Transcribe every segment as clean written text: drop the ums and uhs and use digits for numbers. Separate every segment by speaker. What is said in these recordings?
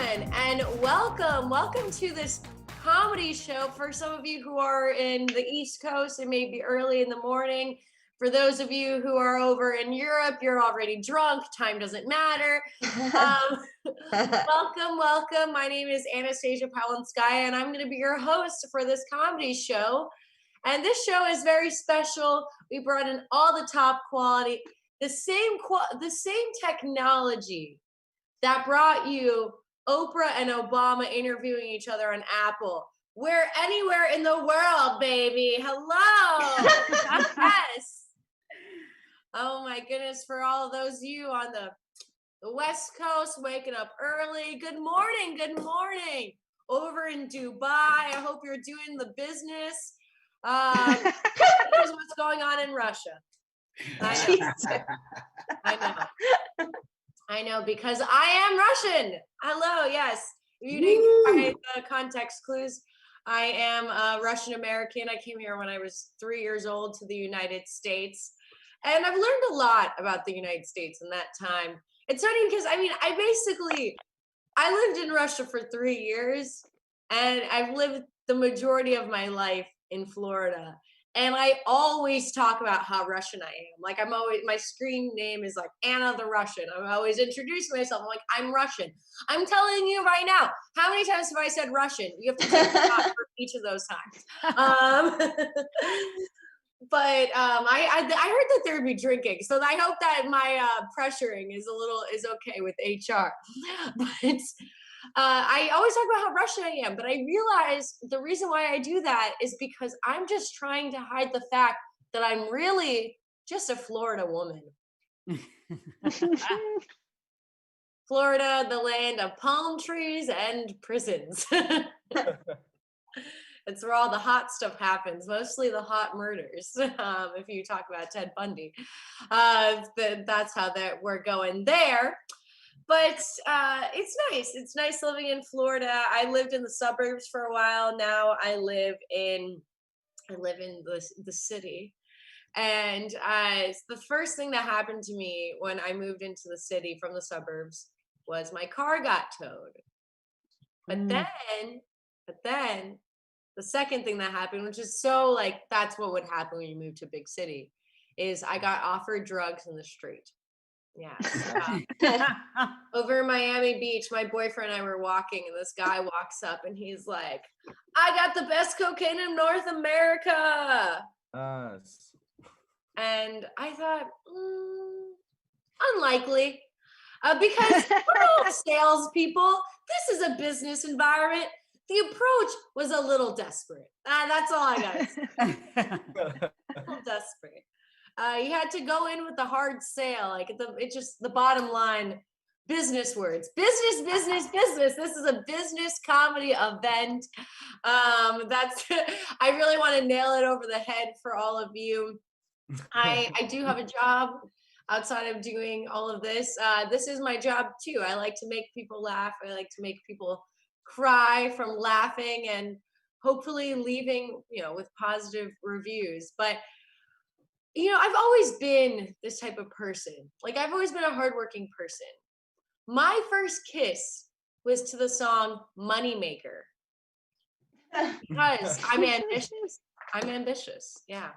Speaker 1: everyone, and welcome to this comedy show. For some of you who are in the East Coast, it may be early in the morning. For those of you who are over in Europe, you're already drunk. Time doesn't matter. Welcome. My name is Anastasia Pavlinskaya, and I'm going to be your host for this comedy show. And this show is very special. We brought in all the top quality, the same technology that brought you Oprah and Obama interviewing each other on Apple. We're anywhere in the world, baby. Hello. Yes. Oh my goodness, for all of those of you on the West Coast waking up early. Good morning. Over in Dubai. I hope you're doing the business. Here's what's going on in Russia. I know, because I am Russian. Hello, yes. If you didn't find the context clues, I am Russian American. I came here when I was 3 years old to the United States. And I've learned a lot about the United States in that time. It's funny because, I lived in Russia for 3 years, and I've lived the majority of my life in Florida. And I always talk about how Russian I am. Like, my screen name is like Anna the Russian. I'm always introducing myself. I'm like, I'm Russian. I'm telling you right now, how many times have I said Russian? You have to take a shot for each of those times. But I heard that there would be drinking, so I hope that my pressuring is okay with HR. But I always talk about how Russian I am, but I realize the reason why I do that is because I'm just trying to hide the fact that I'm really just a Florida woman. Florida, the land of palm trees and prisons. It's where all the hot stuff happens, mostly the hot murders. If you talk about Ted Bundy, that's how we're going there. But it's nice. It's nice living in Florida. I lived in the suburbs for a while. Now I live in the city. And the first thing that happened to me when I moved into the city from the suburbs was my car got towed. But then the second thing that happened, which is so like that's what would happen when you move to a big city, is I got offered drugs in the street. Yeah. Over in Miami Beach, my boyfriend and I were walking, and this guy walks up and he's like, I got the best cocaine in North America. And I thought, unlikely. Because we're all salespeople. This is a business environment. The approach was a little desperate. That's all I got to say. A little desperate. You had to go in with the hard sale, like it's just the bottom line, business words, business. This is a business comedy event. I really want to nail it over the head for all of you. I do have a job outside of doing all of this. This is my job too. I like to make people laugh. I like to make people cry from laughing and hopefully leaving, with positive reviews. But I've always been this type of person. Like, I've always been a hardworking person. My first kiss was to the song Moneymaker. Because I'm ambitious. Yeah.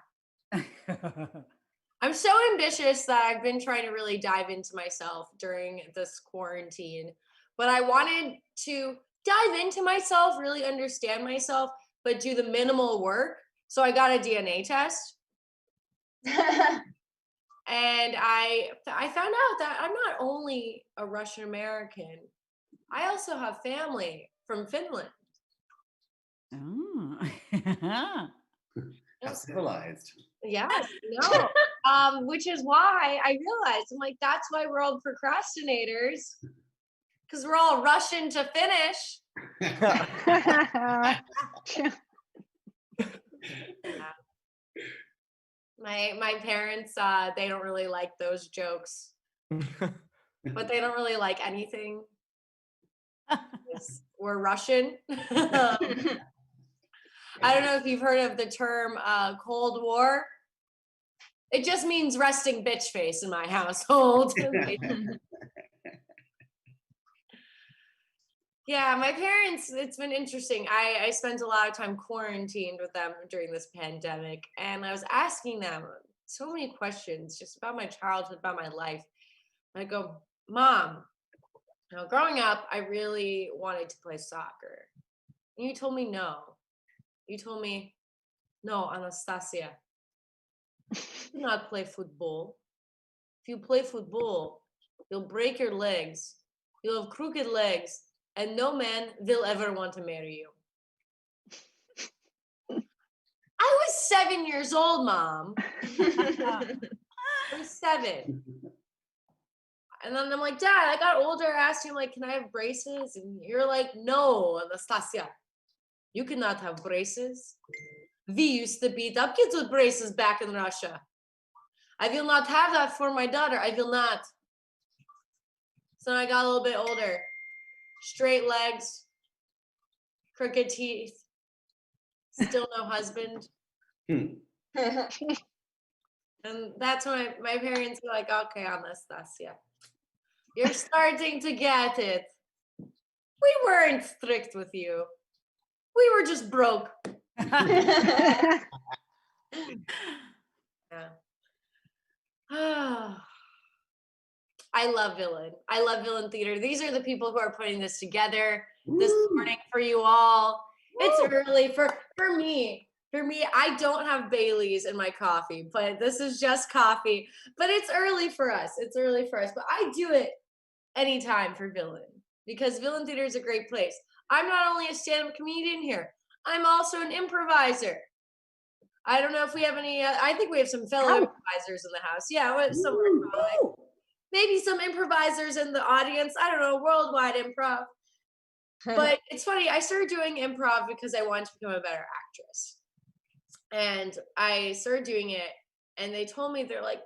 Speaker 1: I'm so ambitious that I've been trying to really dive into myself during this quarantine. But I wanted to dive into myself, really understand myself, but do the minimal work. So I got a DNA test. And I found out that I'm not only a Russian American, I also have family from Finland.
Speaker 2: Oh.
Speaker 3: How civilized.
Speaker 1: Yes, no. Which is why I realized, I'm like, that's why we're all procrastinators, because we're all rushing to finish. My parents, they don't really like those jokes, but they don't really like anything. We're Russian. I don't know if you've heard of the term Cold War. It just means resting bitch face in my household. Yeah, my parents, it's been interesting. I spent a lot of time quarantined with them during this pandemic, and I was asking them so many questions just about my childhood, about my life. And I go, Mom, growing up, I really wanted to play soccer. And you told me no. You told me, no, Anastasia, do not play football. If you play football, you'll break your legs. You'll have crooked legs, and no man will ever want to marry you. I was 7 years old, Mom. I was 7. And then I'm like, Dad, I got older. I asked you, like, can I have braces? And you're like, no, Anastasia, you cannot have braces. We used to beat up kids with braces back in Russia. I will not have that for my daughter. I will not. So I got a little bit older. Straight legs, crooked teeth, still no husband. And that's when my parents were like, okay, Anastasia, you're starting to get it. We weren't strict with you. We were just broke. Yeah. I love Villain. I love Villain Theater. These are the people who are putting this together this morning for you all. It's early for me. For me, I don't have Bailey's in my coffee, but this is just coffee. But it's early for us. It's early for us. But I do it anytime for Villain because Villain Theater is a great place. I'm not only a stand-up comedian here, I'm also an improviser. I don't know if we have any, I think we have some fellow improvisers in the house. Yeah, maybe some improvisers in the audience. I don't know, worldwide improv. But it's funny, I started doing improv because I wanted to become a better actress. And I started doing it, and they told me, they're like,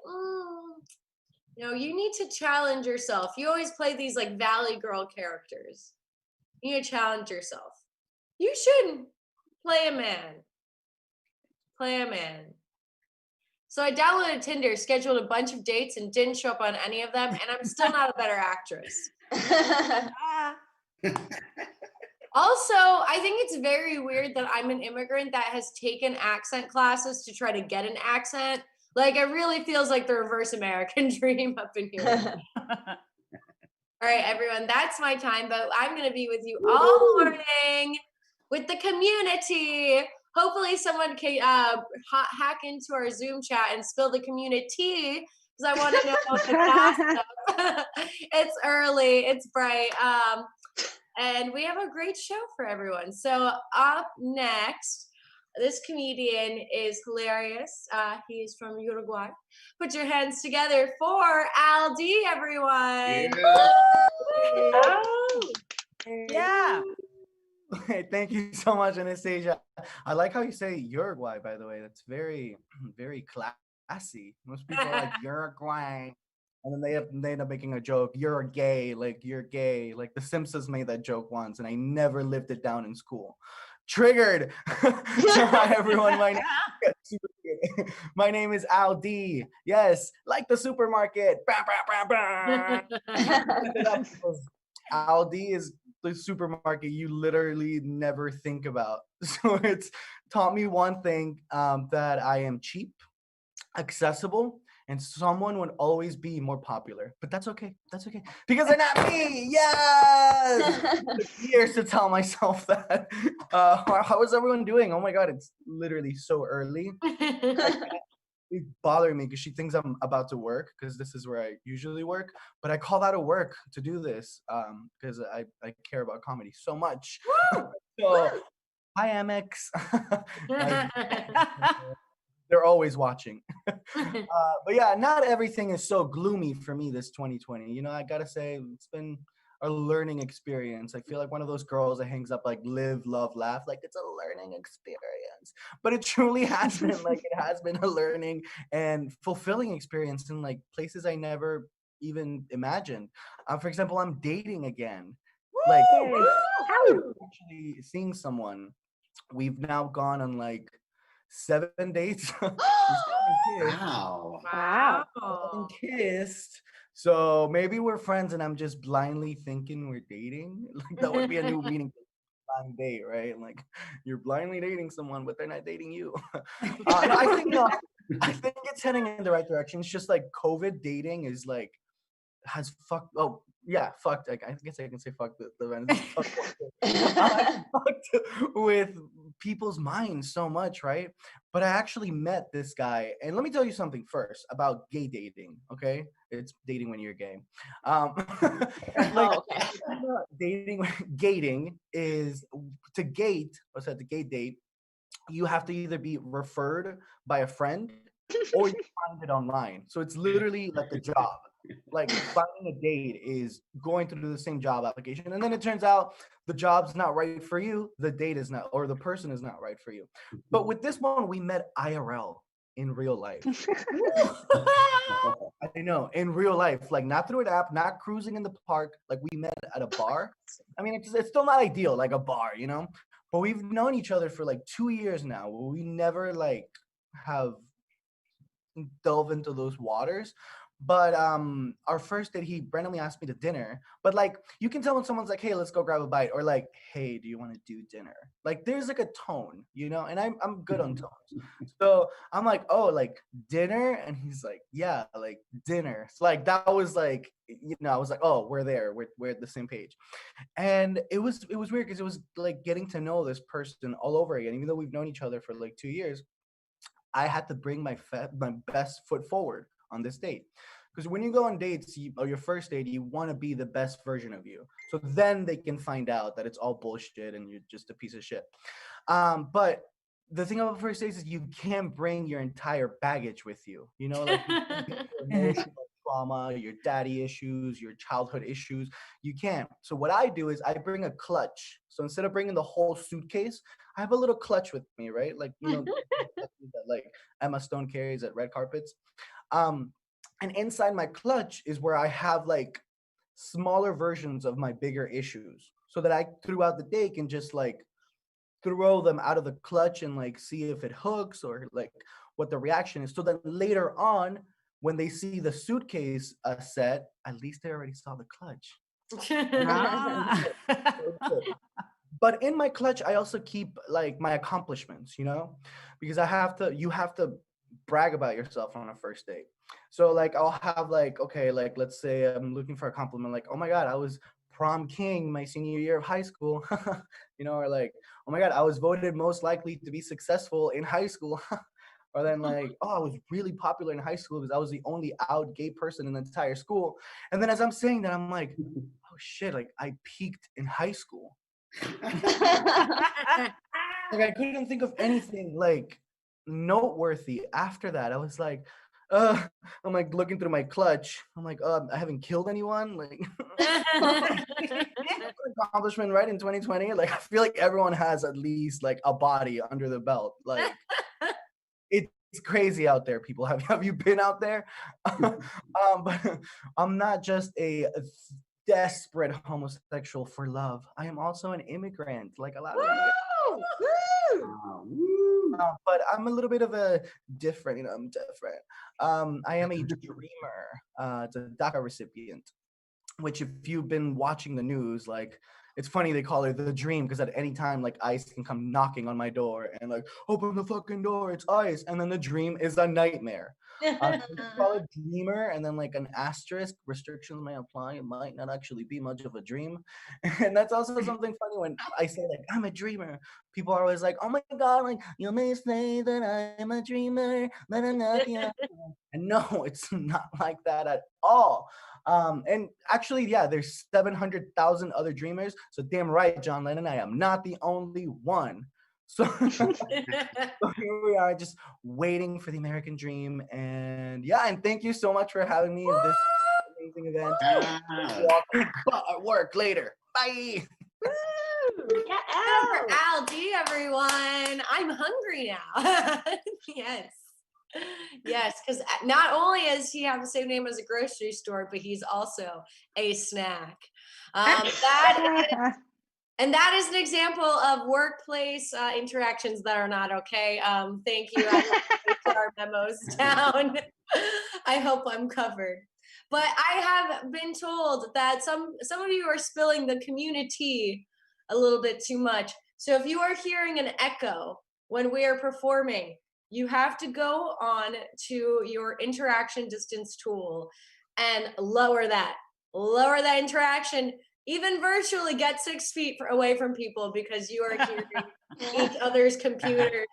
Speaker 1: you need to challenge yourself. You always play these like Valley Girl characters. You need to challenge yourself. You shouldn't play a man. Play a man. So I downloaded Tinder, scheduled a bunch of dates, and didn't show up on any of them. And I'm still not a better actress. Also, I think it's very weird that I'm an immigrant that has taken accent classes to try to get an accent. Like, it really feels like the reverse American dream up in here. All right, everyone, that's my time, but I'm going to be with you all morning with the community. Hopefully someone can hack into our Zoom chat and spill the community because I want to know what the gossip. It's early, it's bright, and we have a great show for everyone. So up next, this comedian is hilarious. He's from Uruguay. Put your hands together for Al D, everyone.
Speaker 2: Yeah. Thank you so much, Anastasia. I like how you say Uruguay, by the way. That's very, very classy. Most people are like Uruguay. And then they end up making a joke. You're gay, like you're gay. Like the Simpsons made that joke once, and I never lived it down in school. Triggered. So hi everyone. My name is Al D. Yes, like the supermarket. Aldi is the supermarket you literally never think about. So it's taught me one thing, that I am cheap, accessible, and someone would always be more popular. But that's okay. That's okay. Because they're not me. Yes! Years to tell myself that. How is everyone doing? Oh my God, it's literally so early. It's bothering me because she thinks I'm about to work because this is where I usually work. But I call that a work to do this because I care about comedy so much. So, hi, Amex. They're always watching. But yeah, not everything is so gloomy for me this 2020. You know, I gotta say, it's been a learning experience. I feel like one of those girls that hangs up like live, love, laugh, like it's a learning experience. But it truly has been like it has been a learning and fulfilling experience in like places I never even imagined. For example, I'm dating again. Like actually seeing someone. We've now gone on like 7 dates. We still haven't kissed.
Speaker 3: Wow.
Speaker 4: Wow.
Speaker 1: Wow.
Speaker 2: Kissed. So maybe we're friends and I'm just blindly thinking we're dating. Like that would be a new meaning for blind date, right? Like you're blindly dating someone, but they're not dating you. No, I think it's heading in the right direction. It's just like COVID dating is like has fucked. Oh yeah, fucked. Like, I guess I can say fuck the Venice. Fucked with people's minds so much, right? But I actually met this guy, and let me tell you something first about gay dating. Okay, it's dating when you're gay. Like
Speaker 4: Oh, okay.
Speaker 2: dating, gating is to gate. What's that? To gate date, you have to either be referred by a friend or you find it online. So it's literally like a job. Like finding a date is going through the same job application. And then it turns out the job's not right for you, the date is not, or the person is not right for you. But with this one, we met IRL in real life. I know, in real life, like not through an app, not cruising in the park, like we met at a bar. I mean, it's still not ideal, like a bar, you know? But we've known each other for like 2 years now. We never like have delve into those waters. But our first date, he randomly asked me to dinner. But like you can tell when someone's like, hey, let's go grab a bite, or like, hey, do you want to do dinner? Like there's like a tone, you know, and I'm good on tones. So I'm like, oh, like dinner? And he's like, yeah, like dinner. So like that was like, you know, I was like, oh, we're there. We're at the same page. And it was weird because it was like getting to know this person all over again, even though we've known each other for like 2 years. I had to bring my best foot forward on this date. Because when you go on dates, or your first date, you want to be the best version of you. So then they can find out that it's all bullshit and you're just a piece of shit. But the thing about first dates is you can't bring your entire baggage with you. You know, like you can't bring your emotional trauma, your daddy issues, your childhood issues. You can't. So what I do is I bring a clutch. So instead of bringing the whole suitcase, I have a little clutch with me, right? Like, you know, that like Emma Stone carries at red carpets. Um, and inside my clutch is where I have like smaller versions of my bigger issues, so that I throughout the day can just like throw them out of the clutch and like see if it hooks or like what the reaction is. So that later on, when they see the suitcase set, at least they already saw the clutch.
Speaker 4: Ah.
Speaker 2: But in my clutch, I also keep like my accomplishments, you know, because you have to brag about yourself on a first date. So like I'll have like, okay, like let's say I'm looking for a compliment, like, oh my God, I was prom king my senior year of high school, you know, or like, oh my God, I was voted most likely to be successful in high school. Or then like, oh, I was really popular in high school because I was the only out gay person in the entire school. And then as I'm saying that, I'm like, oh shit, like I peaked in high school. Like I couldn't think of anything like noteworthy after that. I was like, uh, I'm like looking through my clutch. I'm like, I haven't killed anyone. Like accomplishment right in 2020. Like I feel like everyone has at least like a body under the belt. Like it's crazy out there, people. Have you been out there? But I'm not just a desperate homosexual for love. I am also an immigrant, like a lot of immigrants.
Speaker 4: Woo! Woo!
Speaker 3: Wow. Woo.
Speaker 2: But I'm a little bit of a different, you know, I'm different. I am a dreamer. It's a DACA recipient, which if you've been watching the news, like it's funny they call it the dream because at any time like ICE can come knocking on my door and like open the fucking door, it's ICE, and then the dream is a nightmare. So they call it dreamer and then like an asterisk, restrictions may apply, it might not actually be much of a dream. And that's also something funny when I say like I'm a dreamer. People are always like, oh my God, like you may say that I'm a dreamer, but I'm not. You know? And no, it's not like that at all. And actually, yeah, there's 700,000 other dreamers. So damn right, John Lennon, I am not the only one. So, so here we are, just waiting for the American dream. And yeah, and thank you so much for having me in this amazing event.
Speaker 3: Wow.
Speaker 2: At work later. Bye.
Speaker 4: Yeah.
Speaker 1: For Algie, everyone. I'm hungry now. Yes. Yes, because not only does he have the same name as a grocery store, but he's also a snack. That And that is an example of workplace interactions that are not okay. Thank you. I have HR memos down. I hope I'm covered. But I have been told that some of you are spilling the community a little bit too much. So if you are hearing an echo when we are performing, you have to go on to your interaction distance tool and lower that interaction. Even virtually, get 6 feet away from people, because you are hearing each other's computers,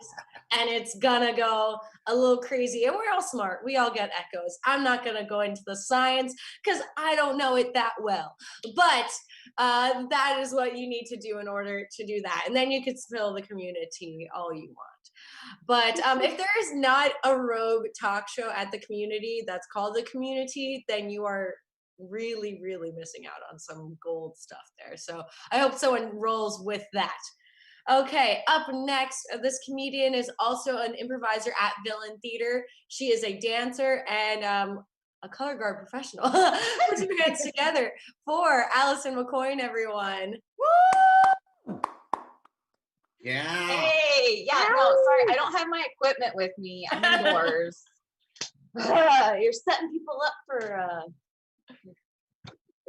Speaker 1: and it's gonna go a little crazy. And we're all smart. We all get echoes. I'm not gonna go into the science because I don't know it that well. But that is what you need to do in order to do that. And then you could spill the community all you want. But if there is not a rogue talk show at the community that's called the community, then you are really, really missing out on some gold stuff there. So I hope someone rolls with that. Okay, up next, this comedian is also an improviser at Villain Theater. She is a dancer and a color guard professional. Put your hands together for Allison McCoin, everyone. Woo!
Speaker 3: Yeah.
Speaker 4: Hey, yeah, no, sorry, I don't have my equipment with me. I'm indoors. You're setting people up for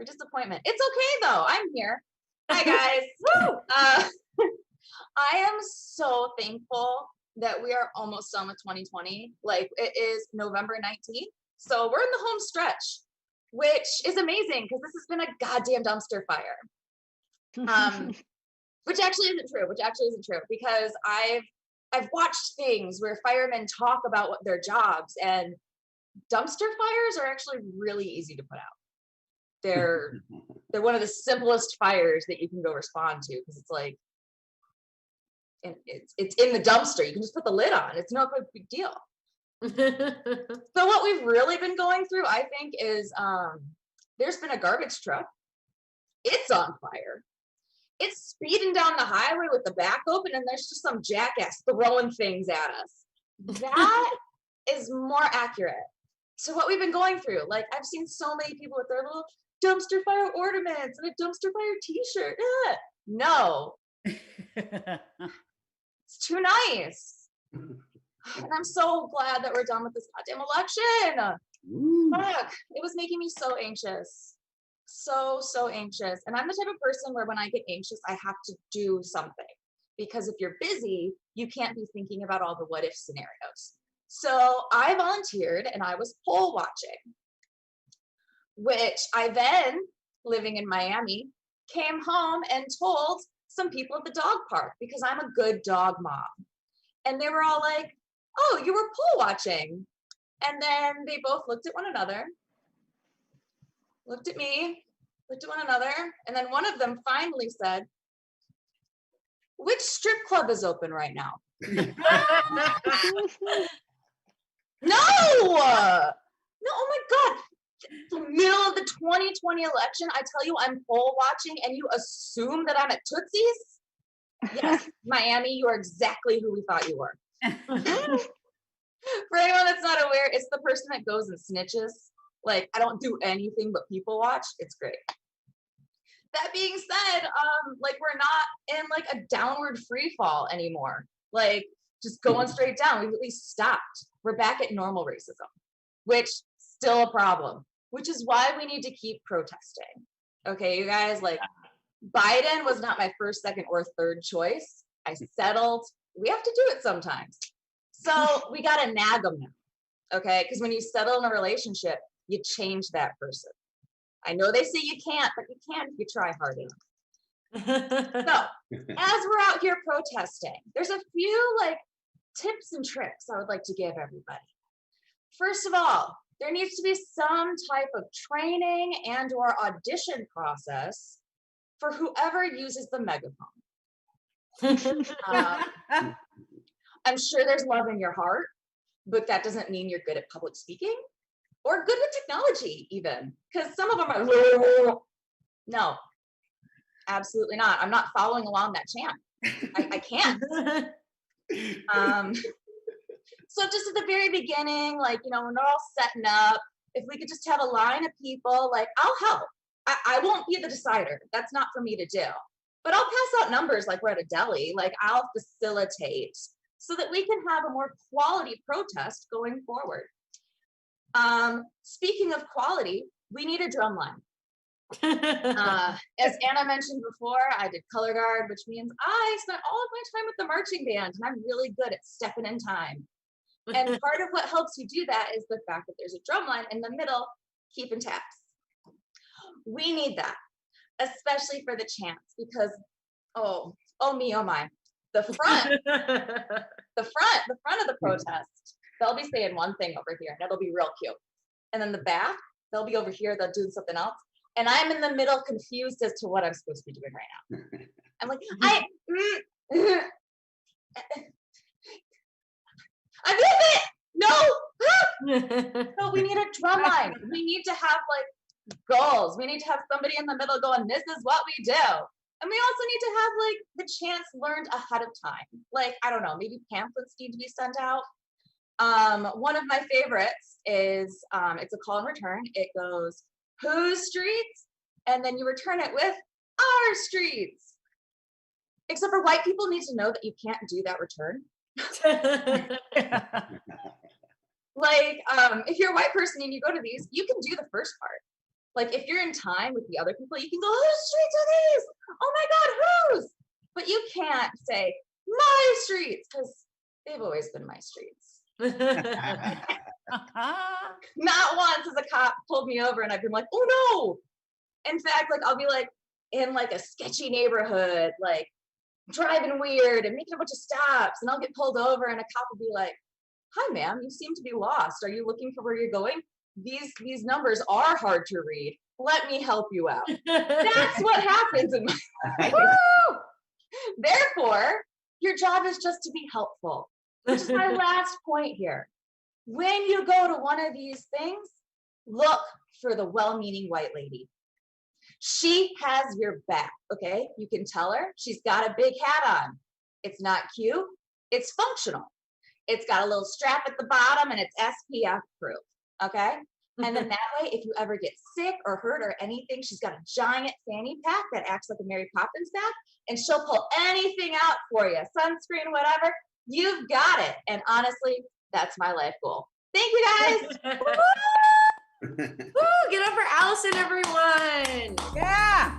Speaker 4: disappointment. It's okay though. I'm here. Hi guys. Woo! I am so thankful that we are almost done with 2020. Like, it is November 19th, so we're in the home stretch, which is amazing because this has been a goddamn dumpster fire. Which actually isn't true because I've watched things where firemen talk about what their jobs, and dumpster fires are actually really easy to put out. They're one of the simplest fires that you can go respond to, because it's like, and it's in the dumpster. You can just put the lid on. It's no big deal. So what we've really been going through, I think, is there's been a garbage truck. It's on fire. It's speeding down the highway with the back open, and there's just some jackass throwing things at us. That is more accurate to what we've been going through. Like, I've seen so many people with their little dumpster fire ornaments and a dumpster fire t-shirt. No. It's too nice. And I'm so glad that we're done with this goddamn election. Fuck, it was making me so anxious. So anxious. And I'm the type of person where when I get anxious, I have to do something. Because if you're busy, you can't be thinking about all the what if scenarios. So I volunteered and I was poll watching, which I then, living in Miami, came home and told some people at the dog park, because I'm a good dog mom. And they were all like, oh, you were poll watching. And then they both looked at one another, looked at me, looked at one another, and then one of them finally said, which strip club is open right now? No! No, oh my God. The middle of the 2020 election, I tell you I'm poll watching and you assume that I'm at Tootsie's? Yes, Miami, you are exactly who we thought you were. For anyone that's not aware, it's the person that goes and snitches. Like, I don't do anything but people watch. It's great. That being said, like, we're not in like a downward free fall anymore. Like, just going straight down. We've at least stopped. We're back at normal racism, which still a problem, which is why we need to keep protesting. Okay, you guys, like, Biden was not my first, second, or third choice. I settled. We have to do it sometimes. So we got to nag them now, okay? Because when you settle in a relationship, you change that person. I know they say you can't, but you can if you try hard enough. So as we're out here protesting, there's a few like tips and tricks I would like to give everybody. First of all, there needs to be some type of training and or audition process for whoever uses the megaphone. I'm sure there's love in your heart, but that doesn't mean you're good at public speaking or good with technology even, because some of them are, no, absolutely not. I'm not following along that chant. I can't. So just at the very beginning, like, you know, when they're all setting up, if we could just have a line of people, like, I'll help. I won't be the decider. That's not for me to do. But I'll pass out numbers like we're at a deli. Like I'll facilitate so that we can have a more quality protest going forward. Speaking of quality, we need a drum line. As Anna mentioned before, I did color guard, which means I spent all of my time with the marching band, and I'm really good at stepping in time. And part of what helps you do that is the fact that there's a drum line in the middle, keeping taps. We need that, especially for the chants, because oh me, oh my, the front of the protest, they'll be saying one thing over here, and it'll be real cute. And then the back, they'll be over here, they'll do something else. And I'm in the middle confused as to what I'm supposed to be doing right now. I'm like, I'm with it! No! So we need a drum line. We need to have like goals. We need to have somebody in the middle going, this is what we do. And we also need to have like the chants learned ahead of time. Like, I don't know, maybe pamphlets need to be sent out. One of my favorites is, it's a call and return. It goes, whose streets? And then you return it with our streets. Except for white people need to know that you can't do that return. Like, if you're a white person and you go to these, you can do the first part. Like, if you're in time with the other people, you can go, whose streets are these? Oh my God, whose? But you can't say, my streets, because they've always been my streets. Not once has a cop pulled me over and I've been like, oh no. In fact, like, I'll be like in like a sketchy neighborhood, like driving weird and making a bunch of stops, and I'll get pulled over and a cop will be like, hi ma'am, you seem to be lost. Are you looking for where you're going? These numbers are hard to read. Let me help you out. That's what happens in my life. Therefore, your job is just to be helpful, which is my last point here. When you go to one of these things, look for the well-meaning white lady. She has your back, okay? You can tell her she's got a big hat on. It's not cute, it's functional. It's got a little strap at the bottom and it's SPF proof, okay? And then that way, if you ever get sick or hurt or anything, she's got a giant fanny pack that acts like a Mary Poppins bag, and she'll pull anything out for you, sunscreen, whatever. You've got it. And honestly, that's my life goal. Thank you guys.
Speaker 1: Woo! Get up for Allison, everyone.
Speaker 5: Yeah.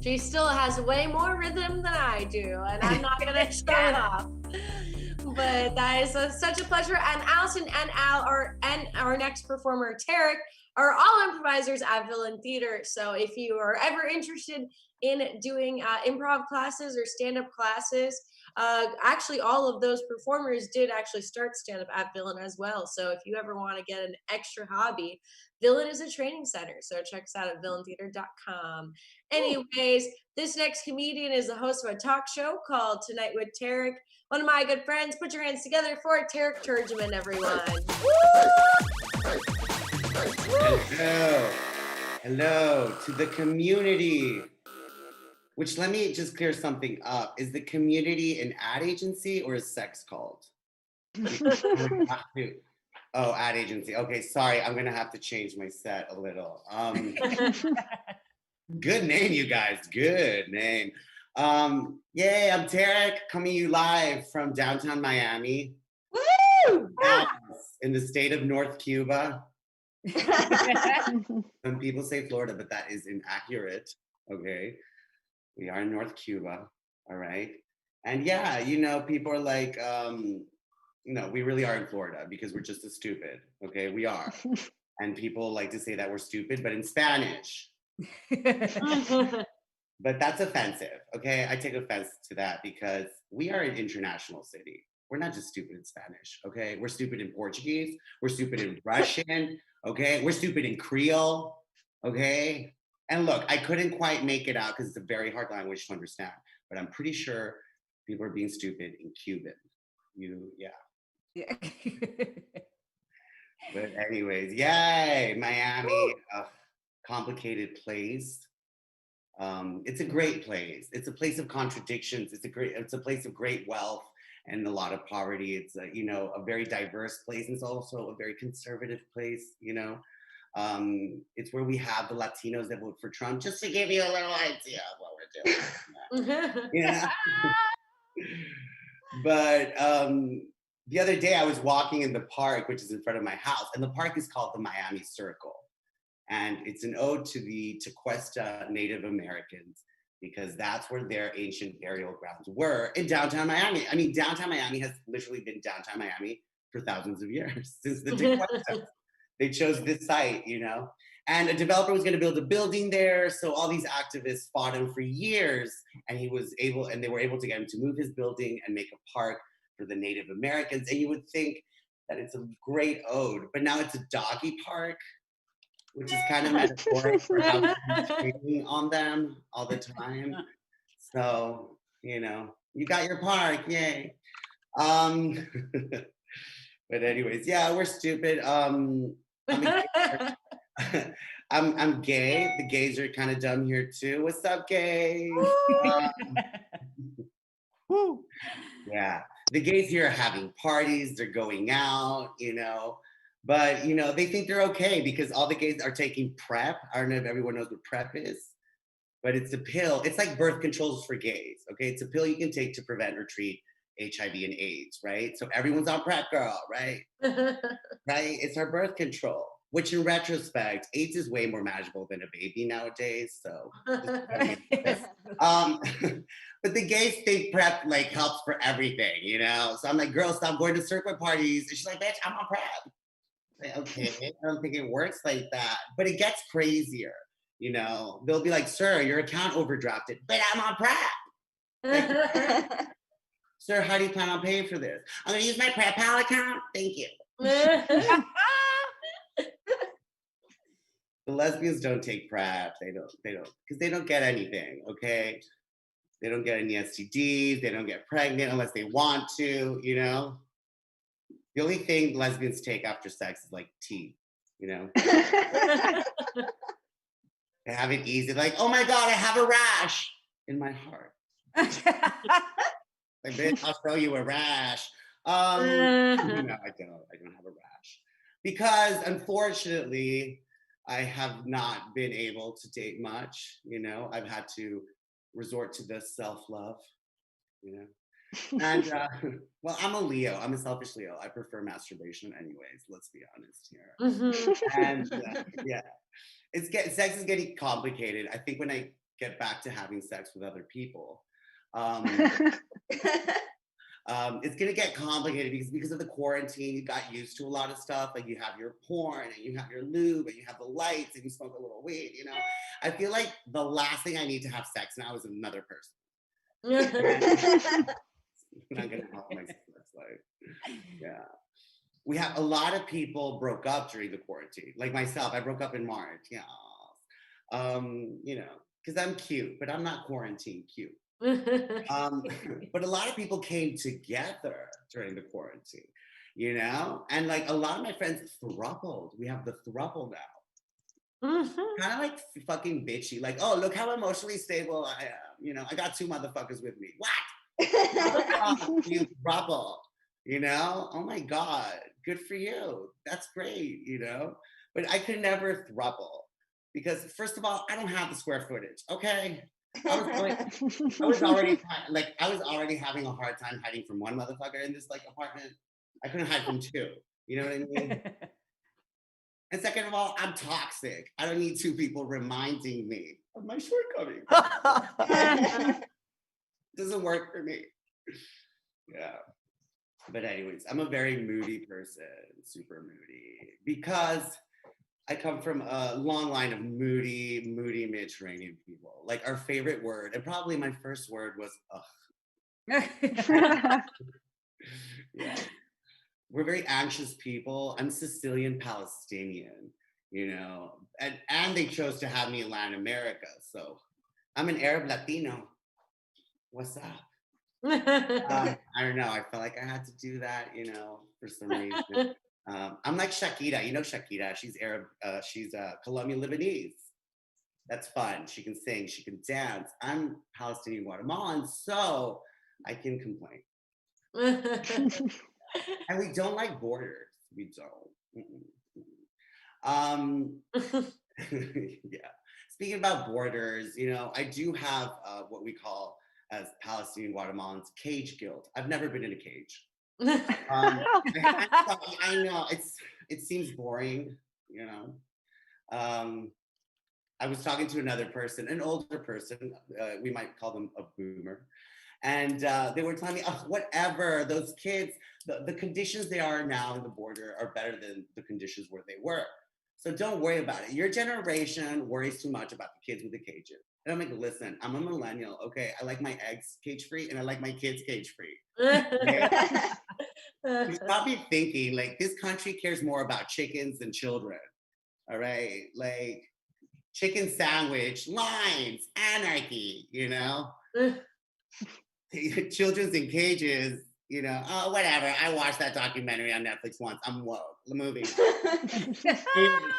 Speaker 1: She still has way more rhythm than I do, and I'm not going to show it off. But that is such a pleasure. And Allison and Al and our next performer, Tarek, are all improvisers at Villain Theater. So if you are ever interested in doing improv classes or stand-up classes, actually all of those performers did actually start stand-up at Villain as well. So if you ever want to get an extra hobby, Villain is a training center. So check us out at villaintheater.com. Anyways, this next comedian is the host of a talk show called Tonight with Tarek. One of my good friends. Put your hands together for Tarek Turjman, everyone.
Speaker 3: Hello. Hello to the community. Which, let me just clear something up. Is the community an ad agency or is sex called? Oh, ad agency. Okay, sorry. I'm going to have to change my set a little. Good name, you guys. Good name. Yay, I'm Tarek, coming to you live from downtown Miami.
Speaker 4: Woo!
Speaker 3: In the state of North Cuba. Some people say Florida, but that is inaccurate. Okay. We are in North Cuba. All right. And yeah, you know, people are like, we really are in Florida because we're just as stupid. Okay, we are. And people like to say that we're stupid, but in Spanish. But that's offensive, okay? I take offense to that because we are an international city. We're not just stupid in Spanish, okay? We're stupid in Portuguese. We're stupid in Russian, okay? We're stupid in Creole, okay? And look, I couldn't quite make it out because it's a very hard language to understand, but I'm pretty sure people are being stupid in Cuban. Yeah. But anyways, yay, Miami, a complicated place. It's a great place. It's a place of contradictions. It's a place of great wealth and a lot of poverty. It's a very diverse place. And it's also a very conservative place, It's where we have the Latinos that vote for Trump, just to give you a little idea of what we're doing. Yeah. But the other day I was walking in the park, which is in front of my house, and the park is called the Miami Circle. And it's an ode to the Tequesta Native Americans, because that's where their ancient burial grounds were in downtown Miami. I mean, downtown Miami has literally been downtown Miami for thousands of years, since the Tequesta. They chose this site, you know? And a developer was gonna build a building there, so all these activists fought him for years, and they were able to get him to move his building and make a park for the Native Americans. And you would think that it's a great ode, but now it's a doggy park, which is kind of metaphoric for how we're cheating on them all the time. So, you know, you got your park, yay. But anyways, yeah, we're stupid. I'm gay. The gays are kind of dumb here too. What's up, gays?
Speaker 2: Woo.
Speaker 3: Yeah, the gays here are having parties. They're going out, you know. But, you know, they think they're okay because all the gays are taking PrEP. I don't know if everyone knows what PrEP is, but it's a pill. It's like birth controls for gays, okay? It's a pill you can take to prevent or treat HIV and AIDS, right? So everyone's on PrEP, girl, right? Right? It's our birth control, which in retrospect, AIDS is way more manageable than a baby nowadays, so. But the gays think PrEP like helps for everything, you know? So I'm like, girl, stop going to circuit parties. And she's like, bitch, I'm on PrEP. Like, okay, I don't think it works like that, but it gets crazier. You know, they'll be like, sir, your account overdrafted, but I'm on PrEP. Like, sir, how do you plan on paying for this? I'm gonna use my PrEP pal account. Thank you. The lesbians don't take PrEP. They don't, because they don't get anything, okay? They don't get any STDs. They don't get pregnant unless they want to, you know? The only thing lesbians take after sex is like tea, you know? They have it easy, like, oh my God, I have a rash in my heart. Like, bitch, I'll show you a rash. No, I don't have a rash. Because unfortunately, I have not been able to date much, you know? I've had to resort to the self-love, you know? And well, I'm a Leo. I'm a selfish Leo. I prefer masturbation anyways, let's be honest here. And yeah, sex is getting complicated. I think when I get back to having sex with other people, it's gonna get complicated because of the quarantine. You got used to a lot of stuff. Like you have your porn and you have your lube and you have the lights and you smoke a little weed, you know? I feel like the last thing I need to have sex now is another person. Not gonna help my sex life. Yeah. We have a lot of people broke up during the quarantine. Like myself, I broke up in March. Yeah. You know, because I'm cute, but I'm not quarantine cute. But a lot of people came together during the quarantine, you know? And like a lot of my friends throupled. We have the throuple now. Kind of like fucking bitchy. Like, oh, look how emotionally stable I am. You know, I got 2 motherfuckers with me. What? You throuple, you know? Oh my God, good for you. That's great, you know? But I could never throuple because first of all, I don't have the square footage, okay? I was already having a hard time hiding from one motherfucker in this like apartment. I couldn't hide from 2, you know what I mean? And second of all, I'm toxic. I don't need 2 people reminding me of my shortcomings. Doesn't work for me. Yeah. But anyways, I'm a very moody person, super moody, because I come from a long line of moody Mediterranean people. Like our favorite word, and probably my first word was ugh. Yeah. We're very anxious people. I'm Sicilian Palestinian, you know, and they chose to have me in Latin America. So I'm an Arab Latino. What's up? I don't know. I felt like I had to do that, you know, for some reason. I'm like Shakira. You know Shakira. She's Arab. She's Colombian Lebanese. That's fun. She can sing. She can dance. I'm Palestinian Guatemalan, so I can complain. And we don't like borders. We don't. Yeah. Speaking about borders, you know, I do have what we call as Palestinian Guatemalans cage guilt. I've never been in a cage. I know it seems boring, you know. I was talking to another person, an older person, we might call them a boomer, and they were telling me, oh, whatever, those kids, the conditions they are now in the border are better than the conditions where they were. So don't worry about it. Your generation worries too much about the kids with the cages. And I'm like, listen, I'm a millennial, okay? I like my eggs cage free and I like my kids cage free. Okay? You're probably thinking, like, this country cares more about chickens than children, all right? Like, chicken sandwich, lines, anarchy, you know? Children's in cages, you know, oh, whatever. I watched that documentary on Netflix once. I'm woke. The movie.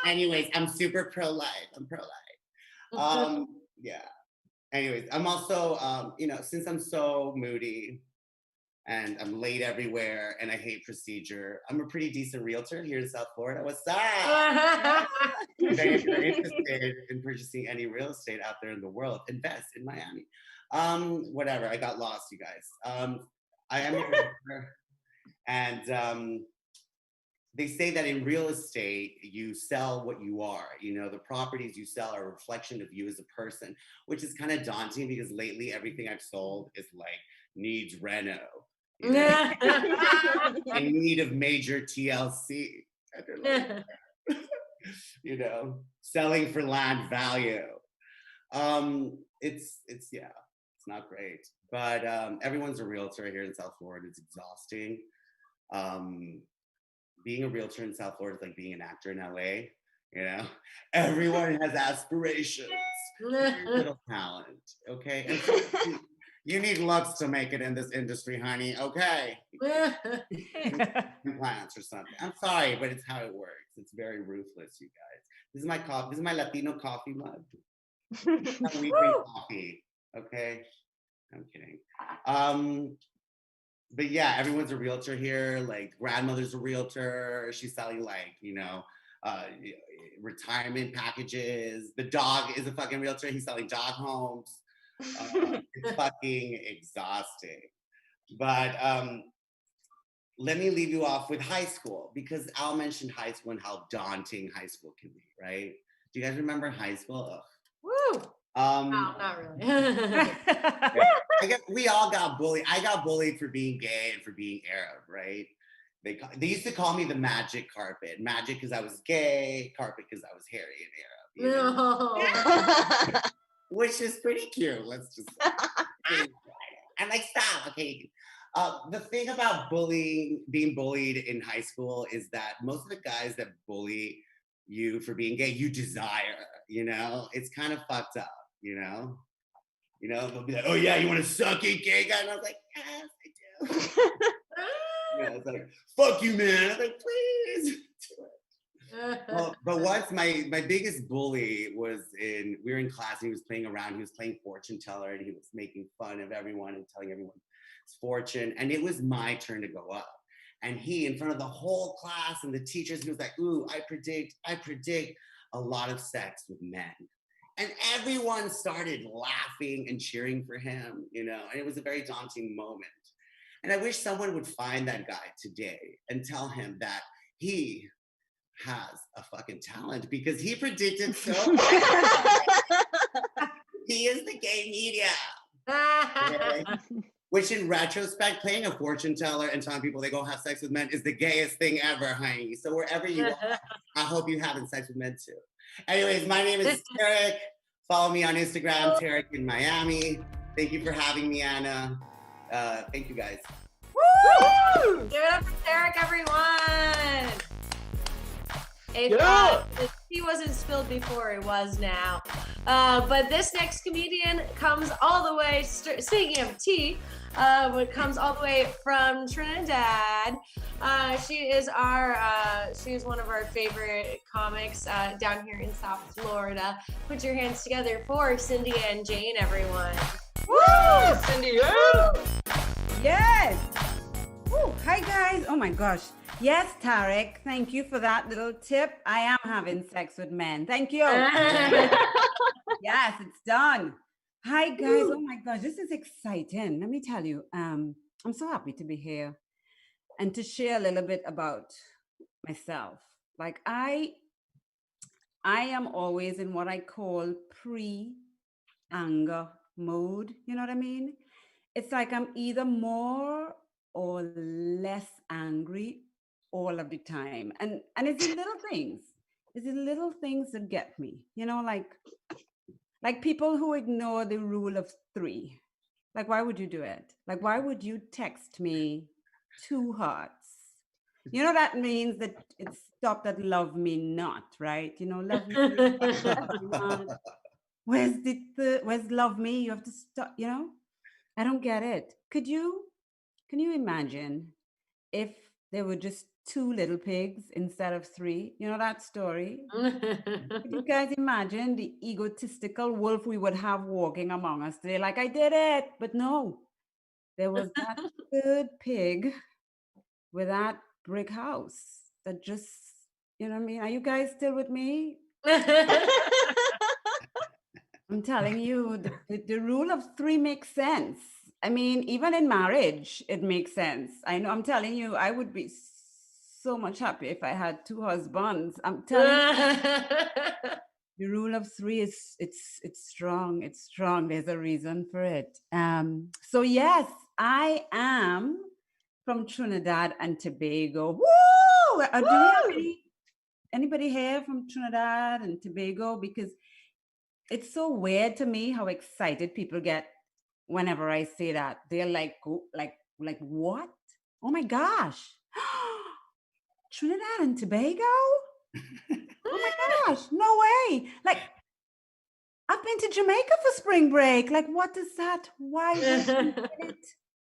Speaker 3: Anyways, I'm super pro-life. I'm pro-life. Yeah. Anyways, I'm also, you know, since I'm so moody and I'm late everywhere and I hate procedure, I'm a pretty decent realtor here in South Florida. What's up? If you're interested in purchasing any real estate out there in the world, invest in Miami. Whatever, I got lost, you guys. I am a realtor, and they say that in real estate, you sell what you are. You know, the properties you sell are a reflection of you as a person, which is kind of daunting because lately everything I've sold is like needs reno, you know? in need of major TLC. You know, selling for land value. It's yeah, it's not great. But everyone's a realtor here in South Florida. It's exhausting. Being a realtor in South Florida is like being an actor in LA. You know, everyone has aspirations, little talent. Okay, and so you need looks to make it in this industry, honey. Okay, implants or something. I'm sorry, but it's how it works. It's very ruthless, you guys. This is my coffee. This is my Latino coffee mug. How we drink coffee. Okay. I'm kidding. But yeah, everyone's a realtor here. Like grandmother's a realtor. She's selling like, you know, retirement packages. The dog is a fucking realtor. He's selling dog homes. It's fucking exhausting. But let me leave you off with high school because Al mentioned high school and how daunting high school can be, right? Do you guys remember high school? Ugh.
Speaker 1: Woo! No, not really.
Speaker 3: We all got bullied. I got bullied for being gay and for being Arab, right? They used to call me the magic carpet. Magic because I was gay, carpet because I was hairy and Arab. You know?
Speaker 1: No.
Speaker 3: Which is pretty cute. Let's just I'm like, stop, okay. The thing about being bullied in high school is that most of the guys that bully you for being gay, you desire, you know? It's kind of fucked up, you know? You know, they'll be like, oh yeah, you want to suck it, gay guy? And I was like, yes, I do. You know, it's like, fuck you, man. I was like, please do it. Well, but once my biggest bully was we were in class and he was playing around. He was playing fortune teller and he was making fun of everyone and telling everyone his fortune. And it was my turn to go up. And he, in front of the whole class and the teachers, he was like, ooh, I predict a lot of sex with men. And everyone started laughing and cheering for him, you know, and it was a very daunting moment. And I wish someone would find that guy today and tell him that he has a fucking talent because he predicted so much. He is the gay media. Okay? Which in retrospect, playing a fortune teller and telling people they go have sex with men is the gayest thing ever, honey. So wherever you are, I hope you're having sex with men too. Anyways, my name is Tarek. Follow me on Instagram, Tarek in Miami. Thank you for having me, Anna. Thank you guys.
Speaker 1: Woo! Give it up for Tarek, everyone. If tea wasn't spilled before, it was now. But this next comedian comes all the way, speaking of tea, comes all the way from Trinidad. She is one of our favorite comics down here in South Florida. Put your hands together for Cindy and Jane, everyone.
Speaker 4: Woo! Cindy,
Speaker 5: Yes!
Speaker 1: Woo!
Speaker 5: Woo! Hi guys. Oh my gosh. Yes, Tarek. Thank you for that little tip. I am having sex with men. Thank you. Yes, it's done. Hi guys. Oh my gosh, this is exciting. Let me tell you. I'm so happy to be here and to share a little bit about myself. Like I am always in what I call pre-anger mode. You know what I mean? It's like I'm either more or less angry all of the time. And it's the little things. It's the little things that get me. You know, like people who ignore the rule of three. Like, why would you do it? Like, why would you text me 2 hearts? You know, that means that it's stop that love me not, right? You know, love me, love me not. Where's love me? You have to stop, you know? I don't get it. Can you imagine if there were just 2 little pigs instead of 3? You know that story? Could you guys imagine the egotistical wolf we would have walking among us today? Like, I did it, but no, there was that 3rd pig with that brick house that just, you know what I mean? Are you guys still with me? I'm telling you, the rule of 3 makes sense. I mean, even in marriage, it makes sense. I know, I'm telling you, I would be so much happy if I had 2 husbands. I'm telling you, the rule of 3 is it's strong. It's strong. There's a reason for it. So yes, I am from Trinidad and Tobago. Woo! Do we have anybody here from Trinidad and Tobago? Because it's so weird to me how excited people get whenever I say that. They're like, like what? Oh my gosh. Trinidad and Tobago? Oh my gosh, no way. Like, I've been to Jamaica for spring break. Like, what is that? Why would you get it?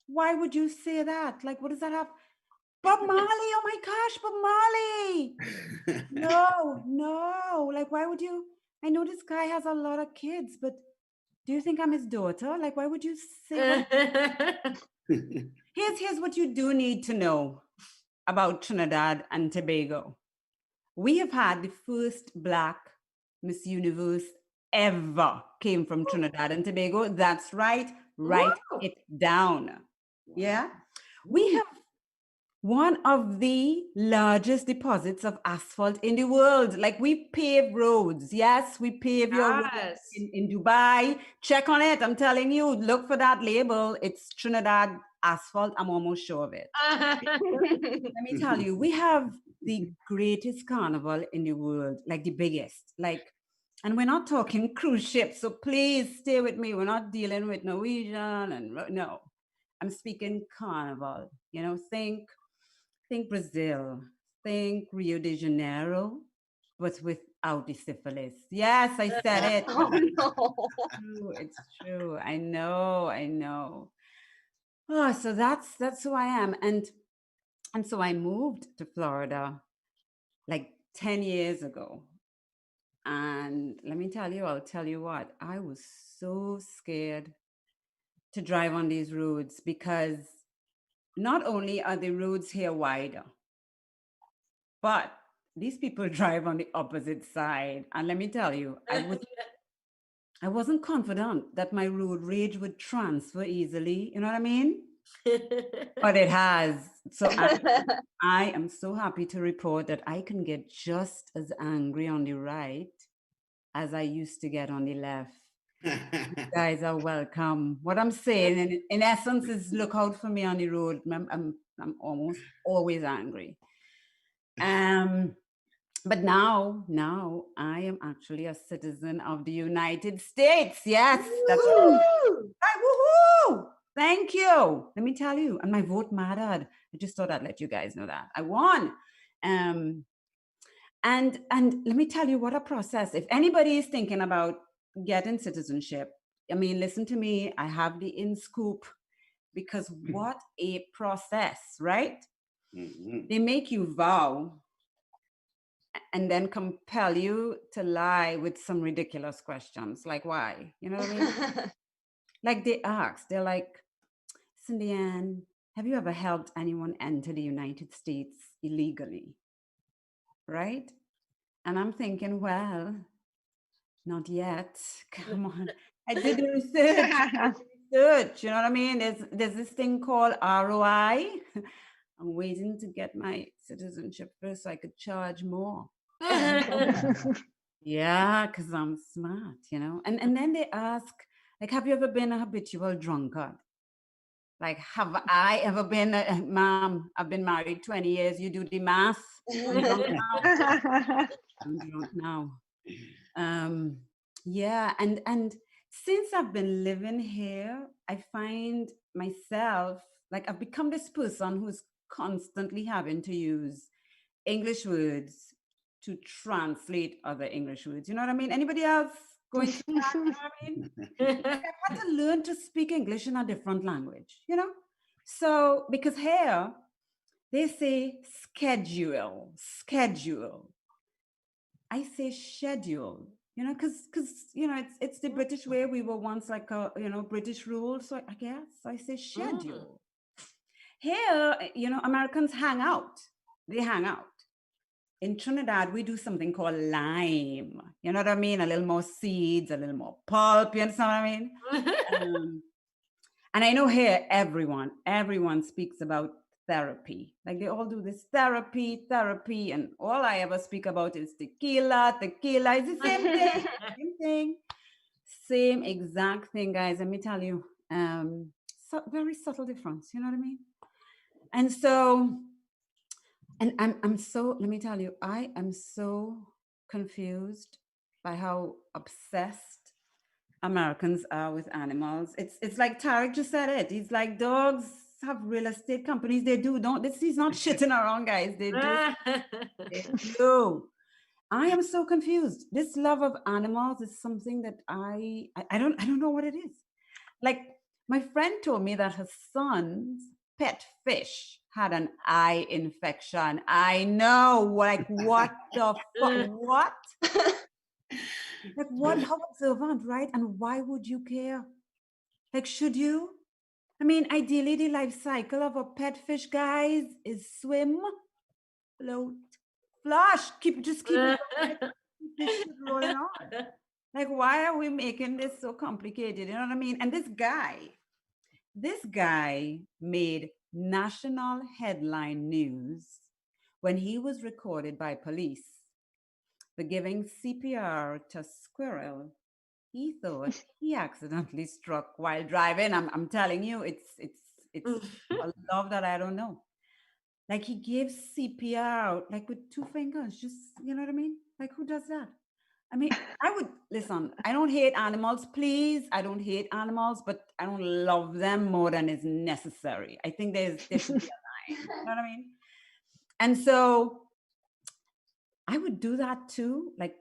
Speaker 5: Why would you say that? Like, what does that have? Bob Marley, oh my gosh, Bob Marley. No. Like, why would you? I know this guy has a lot of kids, but do you think I'm his daughter? Like, why would you say what? Here's what you do need to know about Trinidad and Tobago. We have had the first Black Miss Universe ever came from Trinidad and Tobago. That's right. Write it down. Yeah. We have one of the largest deposits of asphalt in the world. Like, we pave roads. Yes, we pave your roads in Dubai. Check on it. I'm telling you, look for that label. It's Trinidad asphalt. I'm almost sure of it. Let me tell you, we have the greatest carnival in the world, like the biggest. Like, and we're not talking cruise ships, so please stay with me. We're not dealing with Norwegian and no. I'm speaking carnival. You know, think Brazil, think Rio de Janeiro, but without the syphilis. Yes, I said it.
Speaker 4: Oh no.
Speaker 5: It's true. I know. Oh, so that's who I am. And so I moved to Florida like 10 years ago. And let me tell you, I'll tell you what, I was so scared to drive on these roads because not only are the roads here wider, but these people drive on the opposite side. And let me tell you, I wasn't confident that my road rage would transfer easily. You know what I mean? But it has. So I am so happy to report that I can get just as angry on the right as I used to get on the left. You guys are welcome. What I'm saying in essence is look out for me on the road. I'm almost always angry. But now I am actually a citizen of the United States. Yes, that's right. Woohoo! Thank you. Let me tell you, and my vote mattered. I just thought I'd let you guys know that I won. And let me tell you what a process. If anybody is thinking about getting citizenship, I mean, listen to me. I have the in scoop because what a process, right? They make you vow and then compel you to lie with some ridiculous questions. Like, why? You know what I mean? Like, they're like, Cindy Ann, have you ever helped anyone enter the United States illegally? Right? And I'm thinking, well, not yet. Come on. I did the research. You know what I mean? There's this thing called ROI. I'm waiting to get my citizenship first so I could charge more. Yeah, because I'm smart, you know. And then they ask, like, have you ever been a habitual drunkard? Like, have I ever been Mom, I've been married 20 years. You do the math. I'm drunk now. I'm drunk now. Yeah, and since I've been living here, I find myself, like, I've become this person who's constantly having to use English words to translate other English words. You know what I mean? Anybody else going through that? You know what I mean? Like, I've had to learn to speak English in a different language, you know? So, because here they say schedule. I say schedule, you know, because you know, it's the British way. We were once like a, you know, British rule. So I guess I say schedule. Here, you know, Americans hang out. They hang out. In Trinidad, we do something called lime. You know what I mean? A little more seeds, a little more pulp. You understand what I mean? And I know here, everyone speaks about therapy. Like they all do this therapy, and all I ever speak about is tequila. It's the same thing, same exact thing, guys. Let me tell you, very subtle difference. You know what I mean? And so, and I'm so, let me tell you, I am so confused by how obsessed Americans are with animals. It's like Tarek just said it. He's like, dogs have real estate companies. They do, don't this? He's not shitting around, guys. They do. They do. I am so confused. This love of animals is something that I don't know what it is. Like my friend told me that her son's pet fish had an eye infection. I know, like what the fuck? What? Like what? How observant, right? And why would you care? Like, should you? I mean, ideally, the life cycle of a pet fish, guys, is swim, float, flush. Keep it this shit rolling on. Like, why are we making this so complicated? You know what I mean? And this guy made national headline news when he was recorded by police for giving CPR to a squirrel he thought he accidentally struck while driving. I'm telling you, it's a love that I don't know. Like he gave CPR like with 2 fingers, just, you know what I mean? Like who does that? I mean, I would listen. I don't hate animals, please. I don't hate animals, but I don't love them more than is necessary. I think there should be a line. You know what I mean? And so I would do that too. Like,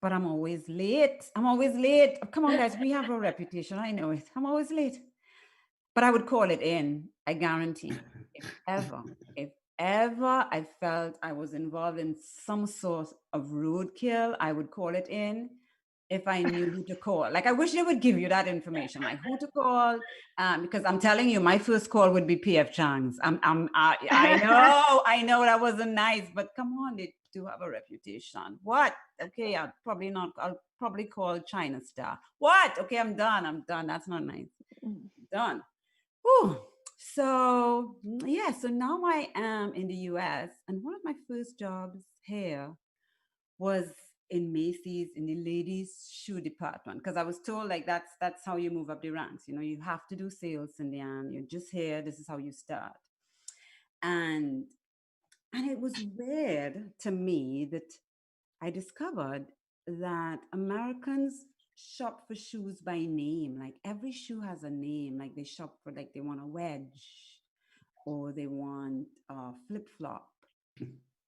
Speaker 5: but I'm always late. Come on, guys. We have a reputation. I know it. I'm always late. But I would call it in. I guarantee. If ever I felt I was involved in some sort of roadkill, I would call it in if I knew who to call. Like, I wish they would give you that information, like who to call, because I'm telling you, my first call would be PF Chang's. I know that wasn't nice, but come on, they do have a reputation. What? Okay, I'll probably call China Star. What? Okay, I'm done. That's not nice. Done. Whew. So yeah, so now I am in the US, and one of my first jobs here was in Macy's in the ladies shoe department, because I was told like that's how you move up the ranks. You know, you have to do sales in the end. You're just here. This is how you start. And it was weird to me that I discovered that Americans shop for shoes by name. Like every shoe has a name. Like they shop for, like they want a wedge or they want a flip-flop.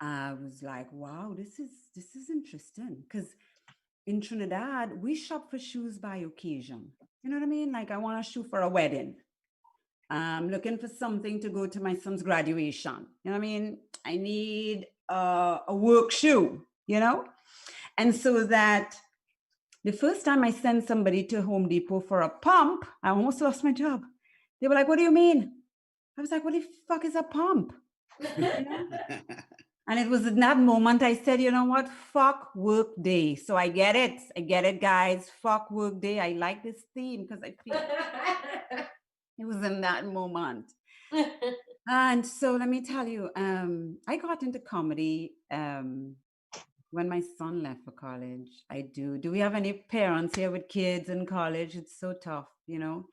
Speaker 5: I was like, wow, this is interesting, because in Trinidad we shop for shoes by occasion. You know what I mean? Like I want a shoe for a wedding. I'm looking for something to go to my son's graduation. You know what I mean? I need a work shoe, you know? And so that the first time I sent somebody to Home Depot for a pump, I almost lost my job. They were like, what do you mean? I was like, what the fuck is a pump? And it was in that moment I said, you know what? Fuck work day. So I get it. I get it, guys. Fuck work day. I like this theme because I feel it was in that moment. And so let me tell you, I got into comedy when my son left for college. I do. Do we have any parents here with kids in college? It's so tough, you know,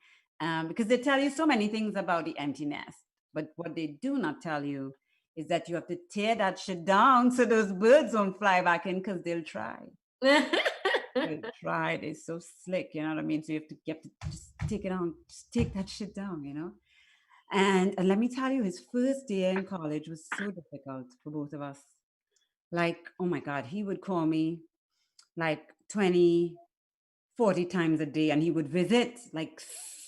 Speaker 5: because they tell you so many things about the empty nest. But what they do not tell you is that you have to tear that shit down so those birds don't fly back in because they'll try. They'll try. They're so slick, you know what I mean? So you have to just take it on, just take that shit down, you know? And let me tell you, his first year in college was so difficult for both of us. Like, oh my God, he would call me like 20, 40 times a day, and he would visit like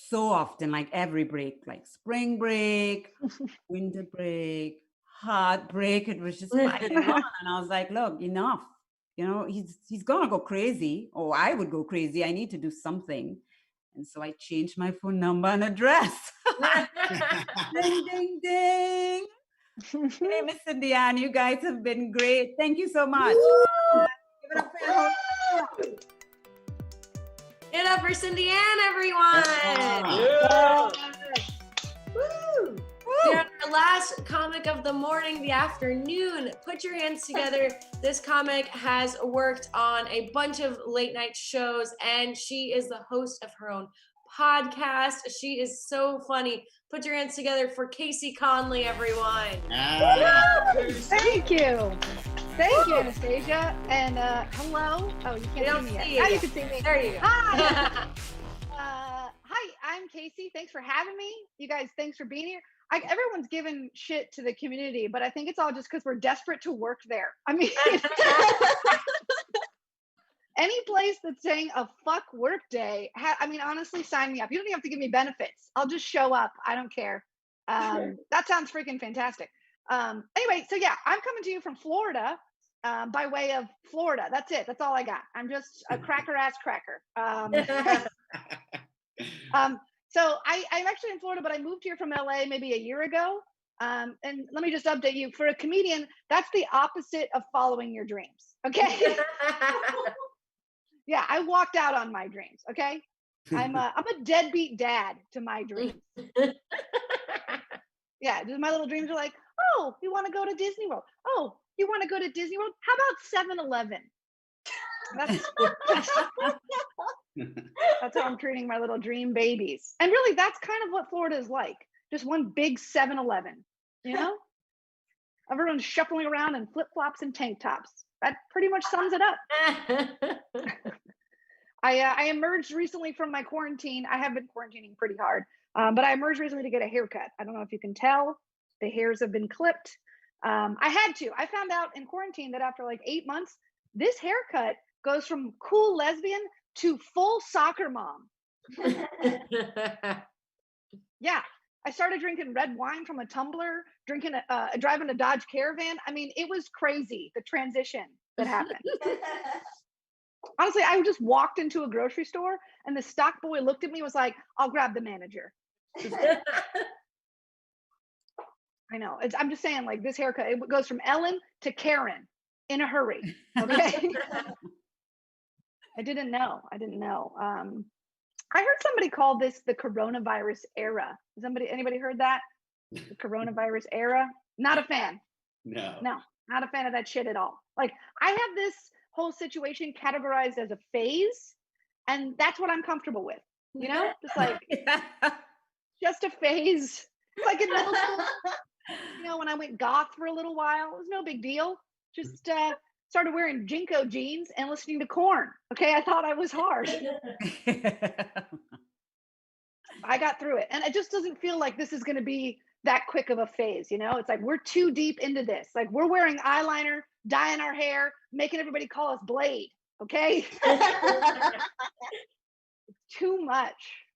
Speaker 5: so often, like every break, like spring break, winter break, heartbreak. It was just piling on. And I was like, look, enough. You know, he's gonna go crazy, or I would go crazy. I need to do something. And so I changed my phone number and address. Ding, ding, ding. Hey, Miss Cindy Ann, you guys have been great. Thank you so much. Give it up for your host.
Speaker 1: Get up for Cindy Ann, everyone.
Speaker 3: Yeah.
Speaker 1: Woo. We're on our last comic of the morning, the afternoon. Put your hands together. This comic has worked on a bunch of late night shows, and she is the host of her own podcast. She is so funny. Put your hands together for Kaycee Conlee, everyone.
Speaker 6: Thank you. Thank you, Anastasia. And hello. Oh, you
Speaker 1: They
Speaker 6: can't
Speaker 1: don't
Speaker 6: see me
Speaker 1: see
Speaker 6: yet.
Speaker 1: you
Speaker 6: Now you
Speaker 1: yet.
Speaker 6: can see me.
Speaker 1: There you go.
Speaker 6: Hi. Hi, I'm Kaycee. Thanks for having me. You guys, thanks for being here. Everyone's giving shit to the community, but I think it's all just because we're desperate to work there. I mean, any place that's saying a fuck work day, I mean, honestly, sign me up. You don't even have to give me benefits. I'll just show up. I don't care. That sounds freaking fantastic. Anyway, so yeah, I'm coming to you from Florida, by way of Florida. That's it. That's all I got. I'm just a cracker ass cracker. So I'm actually in Florida, but I moved here from LA maybe a year ago. And let me just update you. For a comedian, that's the opposite of following your dreams. Okay. Yeah, I walked out on my dreams. Okay. I'm a deadbeat dad to my dreams. Yeah, my little dreams are like, oh, you want to go to Disney World? Oh, you want to go to Disney World? How about 7-Eleven? That's how I'm treating my little dream babies. And really, that's kind of what Florida is like. Just one big 7-Eleven, you know? Everyone's shuffling around in flip-flops and tank tops. That pretty much sums it up. I emerged recently from my quarantine. I have been quarantining pretty hard, but I emerged recently to get a haircut. I don't know if you can tell. The hairs have been clipped. I had to. I found out in quarantine that after like 8 months, this haircut goes from cool lesbian to full soccer mom. Yeah. I started drinking red wine from a tumbler, driving a Dodge Caravan. I mean, it was crazy, the transition that happened. Honestly, I just walked into a grocery store and the stock boy looked at me and was like, I'll grab the manager. I know. I'm just saying, like, this haircut, it goes from Ellen to Karen in a hurry. Okay. I didn't know. I heard somebody call this the coronavirus era. Anybody heard that? The coronavirus era? Not a fan.
Speaker 3: No,
Speaker 6: not a fan of that shit at all. Like, I have this whole situation categorized as a phase, and that's what I'm comfortable with. You know, just like just a phase. It's like in middle school, you know, when I went goth for a little while, it was no big deal. Just started wearing Jinko jeans and listening to Korn. Okay, I thought I was hard. I got through it, and it just doesn't feel like this is going to be that quick of a phase. You know, it's like we're too deep into this. Like, we're wearing eyeliner, dyeing our hair, making everybody call us Blade. Okay, too much.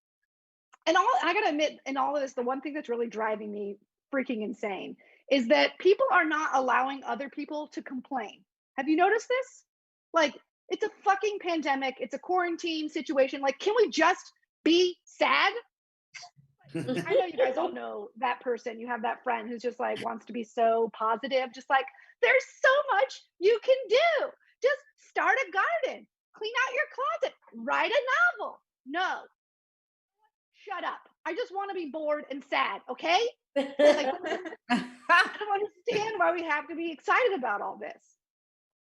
Speaker 6: And I gotta admit, in all of this, the one thing that's really driving me freaking insane is that people are not allowing other people to complain. Have you noticed this? Like, it's a fucking pandemic. It's a quarantine situation. Like, can we just be sad? I know you guys all know that person. You have that friend who's just like wants to be so positive, just like there's so much you can do. Just start a garden, clean out your closet, write a novel. No, shut up. I just want to be bored and sad, okay? Like, I don't understand why we have to be excited about all this.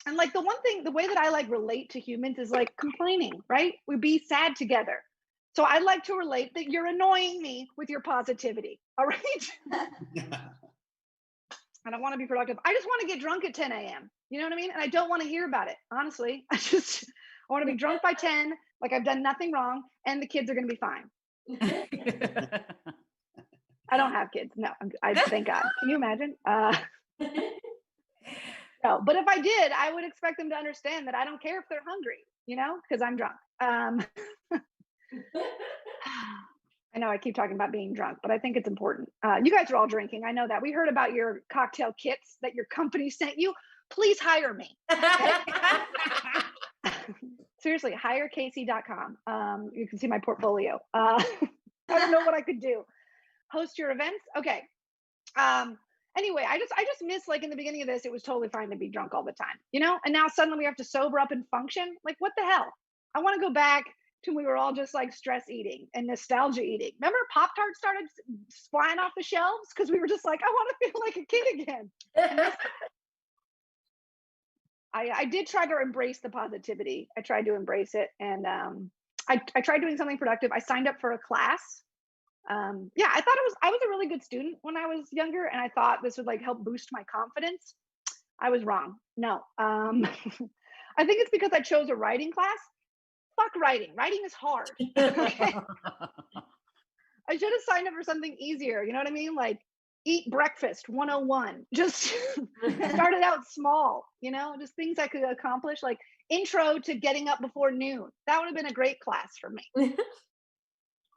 Speaker 6: And like the way that I like relate to humans is like complaining, right? We be sad together. So I like to relate that you're annoying me with your positivity. All right. I don't want to be productive. I just want to get drunk at 10 a.m. You know what I mean? And I don't want to hear about it. Honestly, I want to be drunk by 10, like I've done nothing wrong, and the kids are going to be fine. I don't have kids. No, I thank God. Can you imagine? No, but if I did, I would expect them to understand that I don't care if they're hungry, you know, because I'm drunk. I know I keep talking about being drunk, but I think it's important. You guys are all drinking. I know that. We heard about your cocktail kits that your company sent you. Please hire me. Seriously, hire Kaycee.com. You can see my portfolio. I don't know what I could do. Host your events. Okay. Anyway, I just miss, like, in the beginning of this, it was totally fine to be drunk all the time, you know? And now suddenly we have to sober up and function. Like, what the hell? I want to go back to when we were all just like stress eating and nostalgia eating. Remember Pop-Tarts started flying off the shelves because we were just like, I want to feel like a kid again. I did try to embrace the positivity. I tried to embrace it. And I tried doing something productive. I signed up for a class. Yeah, I was a really good student when I was younger, and I thought this would like help boost my confidence. I was wrong. No. I think it's because I chose a writing class. Fuck writing. Writing is hard. Okay? I should have signed up for something easier. You know what I mean? Like eat breakfast 101. Just started out small, you know, just things I could accomplish, like intro to getting up before noon. That would have been a great class for me.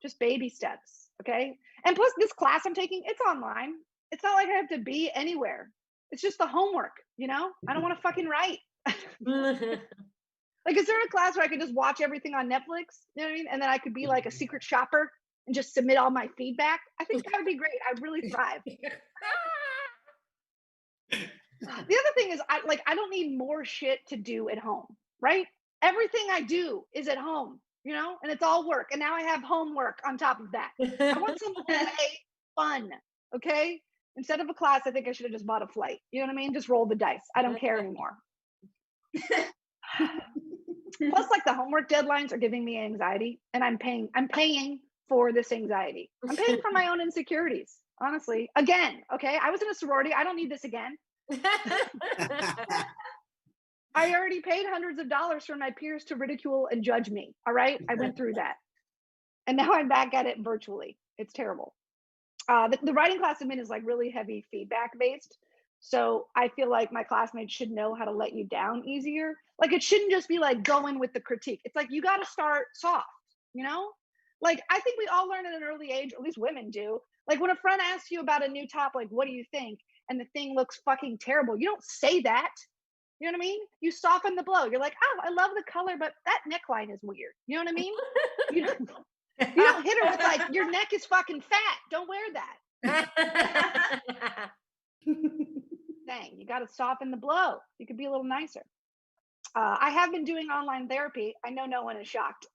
Speaker 6: Just baby steps. Okay. And plus this class I'm taking, it's online. It's not like I have to be anywhere. It's just the homework, you know? I don't want to fucking write. Like, is there a class where I could just watch everything on Netflix? You know what I mean? And then I could be like a secret shopper and just submit all my feedback. I think that would be great. I'd really thrive. The other thing is I don't need more shit to do at home, right? Everything I do is at home, you know, and it's all work. And now I have homework on top of that. I want some fun, okay? Instead of a class, I think I should have just bought a flight. You know what I mean? Just roll the dice. I don't care anymore. Plus, like the homework deadlines are giving me anxiety, and I'm paying for this anxiety. I'm paying for my own insecurities, honestly. Again, okay? I was in a sorority. I don't need this again. I already paid hundreds of dollars for my peers to ridicule and judge me. All right. I went through that. And now I'm back at it virtually. It's terrible. The writing class I'm in is like really heavy feedback based. So I feel like my classmates should know how to let you down easier. Like it shouldn't just be like going with the critique. It's like you got to start soft, you know? Like I think we all learn at an early age, or at least women do. Like when a friend asks you about a new top, like, what do you think? And the thing looks fucking terrible. You don't say that. You know what I mean? You soften the blow. You're like, oh, I love the color, but that neckline is weird. You know what I mean? You don't hit her with like, your neck is fucking fat. Don't wear that. Dang, you got to soften the blow. You could be a little nicer. I have been doing online therapy. I know no one is shocked.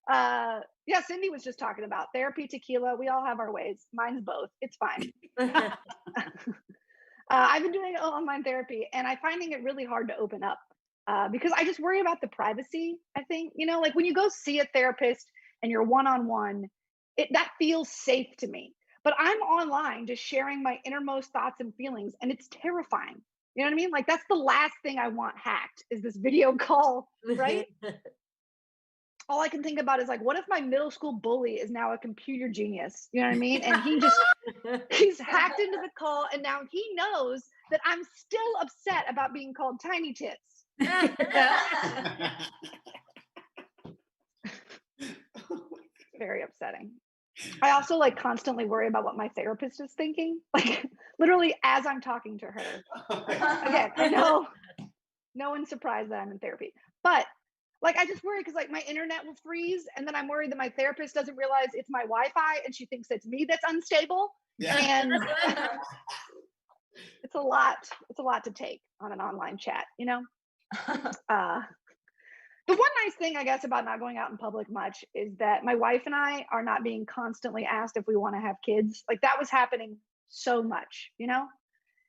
Speaker 6: Yeah, Cindy was just talking about therapy, tequila. We all have our ways. Mine's both. It's fine. I've been doing online therapy, and I'm finding it really hard to open up because I just worry about the privacy. I think, you know, like when you go see a therapist and you're one-on-one, that feels safe to me. But I'm online just sharing my innermost thoughts and feelings, and it's terrifying. You know what I mean? Like that's the last thing I want hacked is this video call, right? All I can think about is like, what if my middle school bully is now a computer genius? You know what I mean? And he's hacked into the call, and now he knows that I'm still upset about being called tiny tits. Very upsetting. I also like constantly worry about what my therapist is thinking, like literally as I'm talking to her. Again, I know no one's surprised that I'm in therapy, but Like, I just worry because like my internet will freeze, and then I'm worried that my therapist doesn't realize it's my Wi-Fi and she thinks it's me that's unstable.
Speaker 3: Yeah.
Speaker 6: And it's a lot. It's a lot to take on an online chat, you know? The one nice thing, I guess, about not going out in public much is that my wife and I are not being constantly asked if we want to have kids. Like, that was happening so much, you know?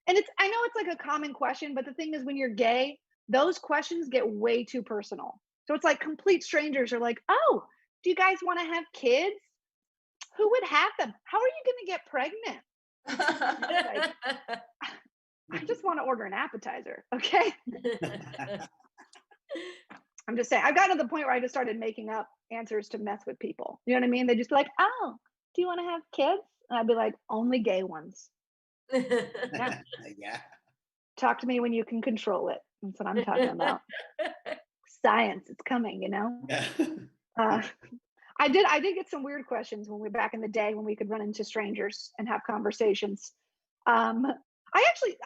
Speaker 6: And I know it's like a common question, but the thing is, when you're gay, those questions get way too personal. So it's like complete strangers are like, oh, do you guys want to have kids? Who would have them? How are you going to get pregnant? I just want to order an appetizer, okay? I'm just saying, I've gotten to the point where I just started making up answers to mess with people. You know what I mean? They just be like, oh, do you want to have kids? And I'd be like, only gay ones.
Speaker 3: Yeah.
Speaker 6: Talk to me when you can control it. That's what I'm talking about. Science, it's coming, you know?
Speaker 3: Yeah.
Speaker 6: I did get some weird questions when we were back in the day when we could run into strangers and have conversations. I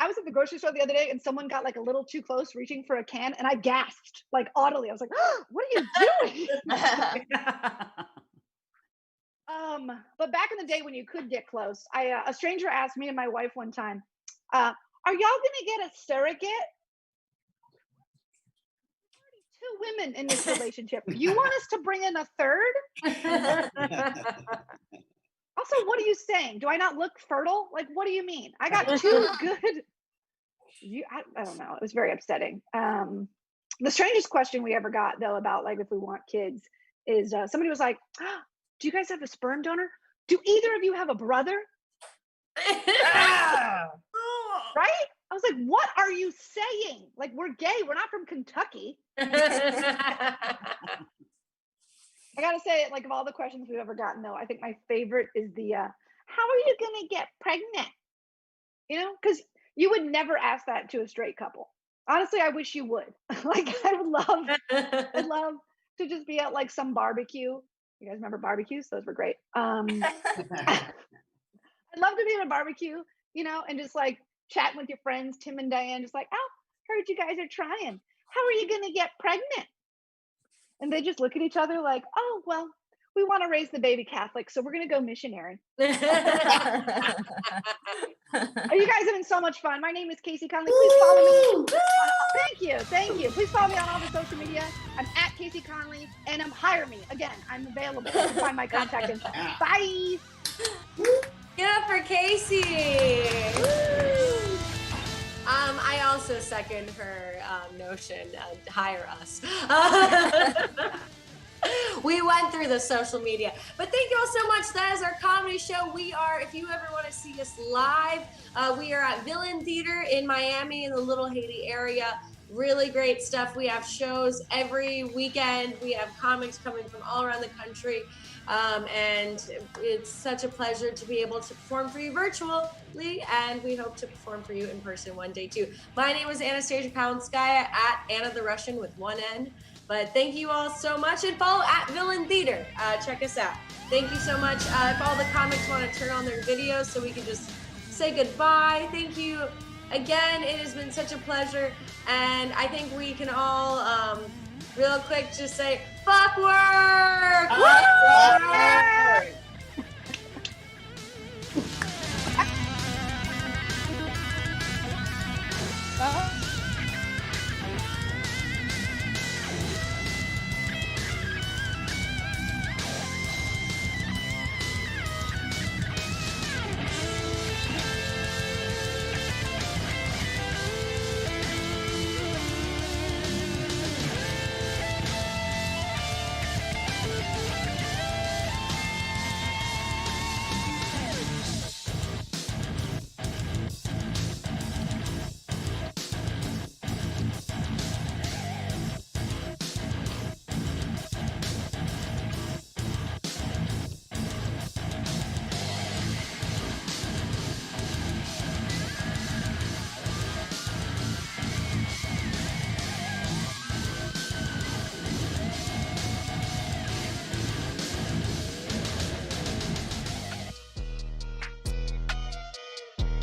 Speaker 6: was at the grocery store the other day and someone got like a little too close reaching for a can and I gasped like audibly. I was like, oh, what are you doing? But back in the day when you could get close, a stranger asked me and my wife one time, are y'all gonna get a surrogate? 2 women in this relationship. You want us to bring in a third? Also, what are you saying? Do I not look fertile? Like, what do you mean? I got 2 good. I don't know. It was very upsetting. The strangest question we ever got, though, about like if we want kids is somebody was like, oh, do you guys have a sperm donor? Do either of you have a brother? Right? I was like, what are you saying? Like, we're gay. We're not from Kentucky. I gotta say, like, of all the questions we've ever gotten, though, I think my favorite is the, how are you gonna get pregnant? You know, because you would never ask that to a straight couple. Honestly, I wish you would. Like, I'd love to just be at like some barbecue. You guys remember barbecues? Those were great. I'd love to be at a barbecue, you know, and just like chatting with your friends, Tim and Diane, just like, oh, heard you guys are trying. How are you gonna get pregnant? And they just look at each other like, oh, well, we want to raise the baby Catholic, so we're going to go missionary. You guys having so much fun. My name is Kaycee Conlee. Please follow me. Thank you. Please follow me on all the social media. I'm at Kaycee Conlee, and hire me. Again, I'm available. You can find my contact info. Bye.
Speaker 1: Get up for Kaycee. I also second her notion, hire us. We went through the social media, but thank you all so much. That is our comedy show. We are, if you ever want to see us live, we are at Villain Theater in Miami in the Little Haiti area. Really great stuff. We have shows every weekend. We have comics coming from all around the country. And it's such a pleasure to be able to perform for you virtually, and we hope to perform for you in person one day too. My name is Anastasia Pavlinskaya, at Anna the Russian with 1 N. But thank you all so much, and follow at Villain Theater. Check us out. Thank you so much. If all the comics want to turn on their videos so we can just say goodbye, thank you again. it has been such a pleasure, and I think we can all real quick just say fuck work.
Speaker 3: Fuck work.